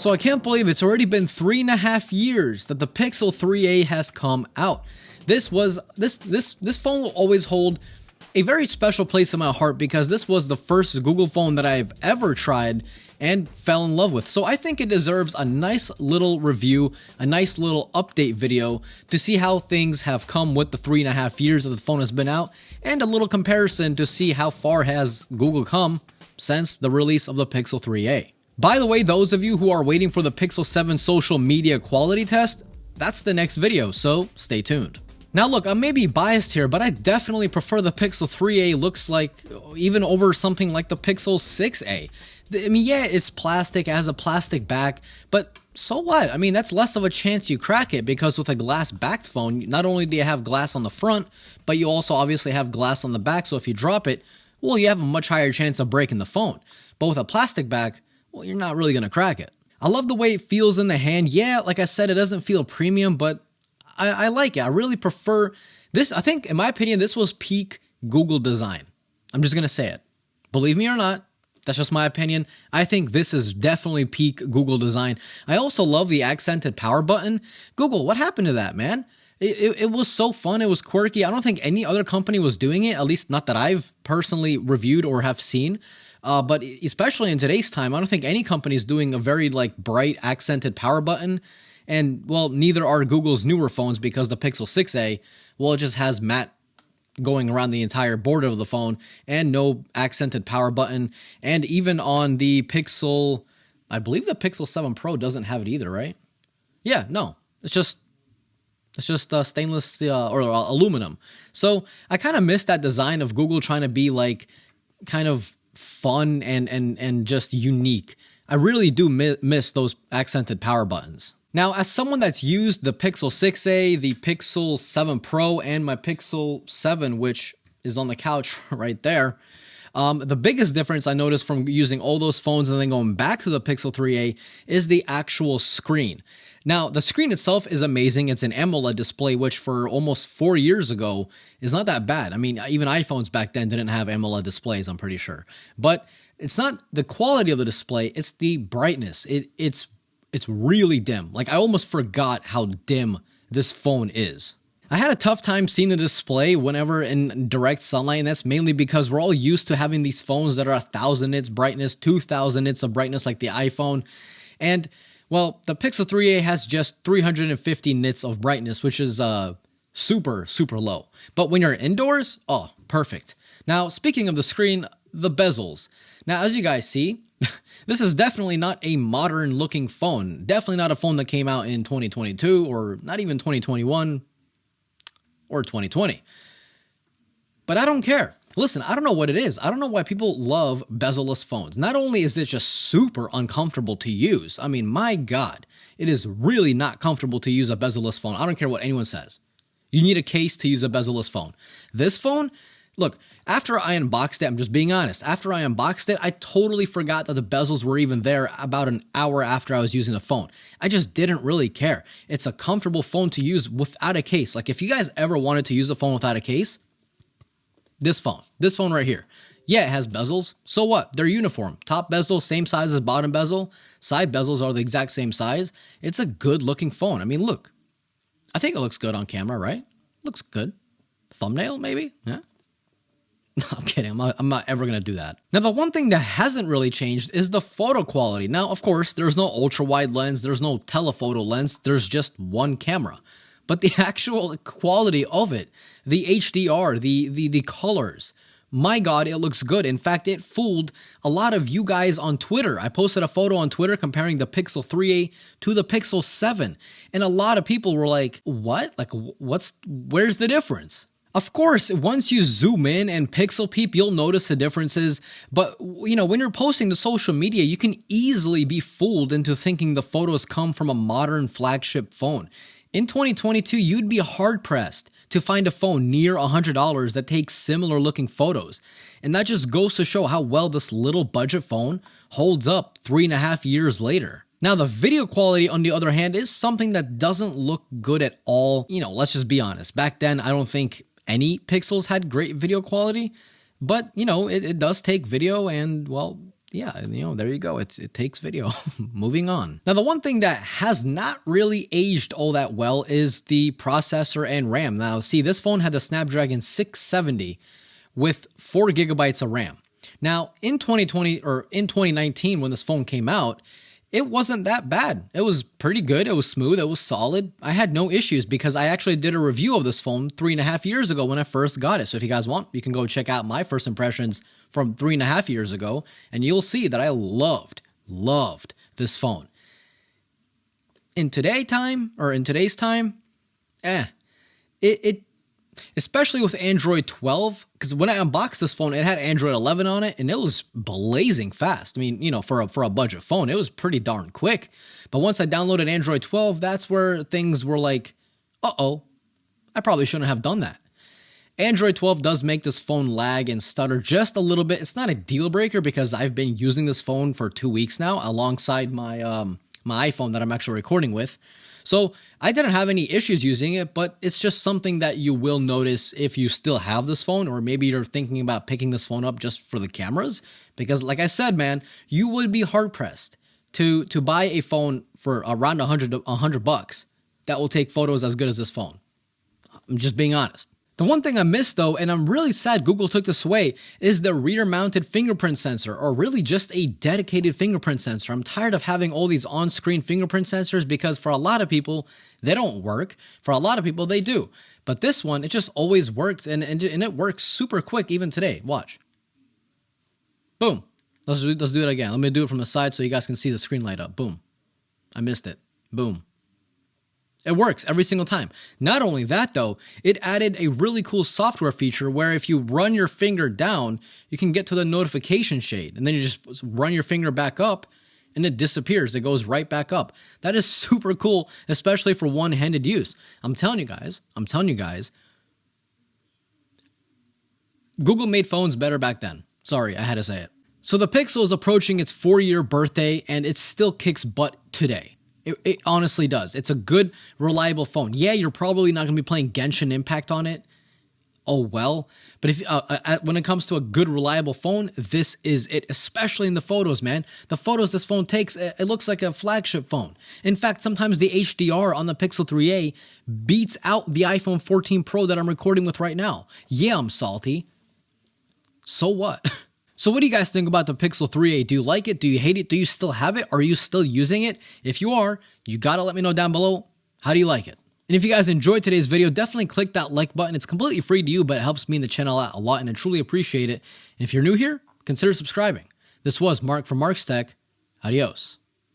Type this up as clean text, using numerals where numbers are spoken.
So I can't believe it's already been 3.5 years that the Pixel 3a has come out. This phone will always hold a very special place in my heart because this was the first Google phone that I've ever tried and fell in love with. So I think it deserves a nice little review, a nice little update video to see how things have come with the 3.5 years that the phone has been out, and a little comparison to see how far has Google come since the release of the Pixel 3a. By the way, those of you who are waiting for the Pixel 7 social media quality test, that's the next video, so stay tuned. Now look, I may be biased here, but I definitely prefer the Pixel 3a looks like even over something like the Pixel 6a. I mean, yeah, it's plastic, it has a plastic back, but so what? I mean, that's less of a chance you crack it because with a glass-backed phone, not only do you have glass on the front, but you also obviously have glass on the back, so if you drop it, well, you have a much higher chance of breaking the phone. But with a plastic back, well, you're not really going to crack it. I love the way it feels in the hand. Yeah, like I said, it doesn't feel premium, but I like it. I really prefer this. I think, in my opinion, this was peak Google design. I'm just going to say it. Believe me or not, that's just my opinion. I think this is definitely peak Google design. I also love the accented power button. Google, what happened to that, man? It was so fun. It was quirky. I don't think any other company was doing it, at least not that I've personally reviewed or have seen. But especially in today's time, I don't think any company is doing a very bright accented power button. And well, neither are Google's newer phones because the Pixel 6a, well, it just has matte going around the entire border of the phone and no accented power button. And even on the Pixel, I believe the Pixel 7 Pro doesn't have it either, right? Yeah, no, it's just stainless or aluminum. So I kind of miss that design of Google trying to be kind of fun and just unique. I really do miss those accented power buttons. Now, as someone that's used the Pixel 6a, the Pixel 7 Pro, and my Pixel 7, which is on the couch right there, the biggest difference I noticed from using all those phones and then going back to the Pixel 3a is the actual screen. Now, the screen itself is amazing. It's an AMOLED display, which for almost 4 years ago is not that bad. I mean, even iPhones back then didn't have AMOLED displays, I'm pretty sure. But it's not the quality of the display, it's the brightness. It's really dim. I almost forgot how dim this phone is. I had a tough time seeing the display whenever in direct sunlight, and that's mainly because we're all used to having these phones that are 1,000 nits brightness, 2,000 nits of brightness like the iPhone. And, well, the Pixel 3a has just 350 nits of brightness, which is super, super low. But when you're indoors, oh, perfect. Now, speaking of the screen, the bezels. Now, as you guys see, this is definitely not a modern looking phone. Definitely not a phone that came out in 2022 or not even 2021 or 2020. But I don't care. Listen, I don't know what it is. I don't know why people love bezel-less phones. Not only is it just super uncomfortable to use, I mean, my God, it is really not comfortable to use a bezel-less phone. I don't care what anyone says. You need a case to use a bezel-less phone. This phone, look, after I unboxed it, I'm just being honest, after I unboxed it, I totally forgot that the bezels were even there about an hour after I was using the phone. I just didn't really care. It's a comfortable phone to use without a case. If you guys ever wanted to use a phone without a case, this phone right here. Yeah, it has bezels. So what? They're uniform. Top bezel, same size as bottom bezel. Side bezels are the exact same size. It's a good looking phone. I mean, look. I think it looks good on camera, right? Looks good. Thumbnail, maybe? Yeah. No, I'm kidding. I'm not ever going to do that. Now, the one thing that hasn't really changed is the photo quality. Now, of course, there's no ultra-wide lens. There's no telephoto lens. There's just one camera. But the actual quality of it, the HDR, the colors, my God, it looks good. In fact, it fooled a lot of you guys on Twitter. I posted a photo on Twitter comparing the Pixel 3a to the Pixel 7. And a lot of people were like, what? Where's the difference? Of course, once you zoom in and pixel peep, you'll notice the differences. But, when you're posting to social media, you can easily be fooled into thinking the photos come from a modern flagship phone. In 2022, you'd be hard-pressed to find a phone near $100 that takes similar looking photos. And that just goes to show how well this little budget phone holds up 3.5 years later. Now, the video quality, on the other hand, is something that doesn't look good at all. Let's just be honest. Back then, I don't think any Pixels had great video quality, but, it does take video and, well, yeah, there you go. It takes video. Moving on. Now, the one thing that has not really aged all that well is the processor and RAM. Now, see, this phone had the Snapdragon 670 with 4 gigabytes of RAM. Now, in 2020 or in 2019, when this phone came out, it wasn't that bad. It was pretty good. It was smooth. It was solid. I had no issues because I actually did a review of this phone 3.5 years ago when I first got it. So if you guys want, you can go check out my first impressions from 3.5 years ago, and you'll see that I loved this phone. In today's time, it especially with Android 12, because when I unboxed this phone, it had Android 11 on it, and it was blazing fast. I mean, for a budget phone, it was pretty darn quick. But once I downloaded Android 12, that's where things were like, uh-oh, I probably shouldn't have done that. Android 12 does make this phone lag and stutter just a little bit. It's not a deal breaker because I've been using this phone for 2 weeks now alongside my my iPhone that I'm actually recording with. So I didn't have any issues using it, but it's just something that you will notice if you still have this phone, or maybe you're thinking about picking this phone up just for the cameras. Because like I said, man, you would be hard pressed to buy a phone for around $100 that will take photos as good as this phone. I'm just being honest. The one thing I missed though, and I'm really sad Google took this away, is the rear mounted fingerprint sensor, or really just a dedicated fingerprint sensor. I'm tired of having all these on-screen fingerprint sensors because for a lot of people, they don't work. For a lot of people, they do. But this one, it just always works, and it works super quick even today. Watch. Boom. Let's do it again. Let me do it from the side so you guys can see the screen light up. Boom. I missed it. Boom. It works every single time. Not only that though, it added a really cool software feature where if you run your finger down, you can get to the notification shade, and then you just run your finger back up and it disappears. It goes right back up. That is super cool, especially for one-handed use. I'm telling you guys, Google made phones better back then. Sorry, I had to say it. So the Pixel is approaching its 4-year birthday and it still kicks butt today. It honestly does. It's a good, reliable phone. Yeah, you're probably not going to be playing Genshin Impact on it. Oh well. But if when it comes to a good, reliable phone, this is it, especially in the photos, man. The photos this phone takes, it looks like a flagship phone. In fact, sometimes the HDR on the Pixel 3a beats out the iPhone 14 Pro that I'm recording with right now. Yeah, I'm salty. So what? So what do you guys think about the Pixel 3a? Do you like it? Do you hate it? Do you still have it? Are you still using it? If you are, you gotta let me know down below. How do you like it? And if you guys enjoyed today's video, definitely click that like button. It's completely free to you, but it helps me and the channel out a lot, and I truly appreciate it. And if you're new here, consider subscribing. This was Mark from Mark's Tech. Adios.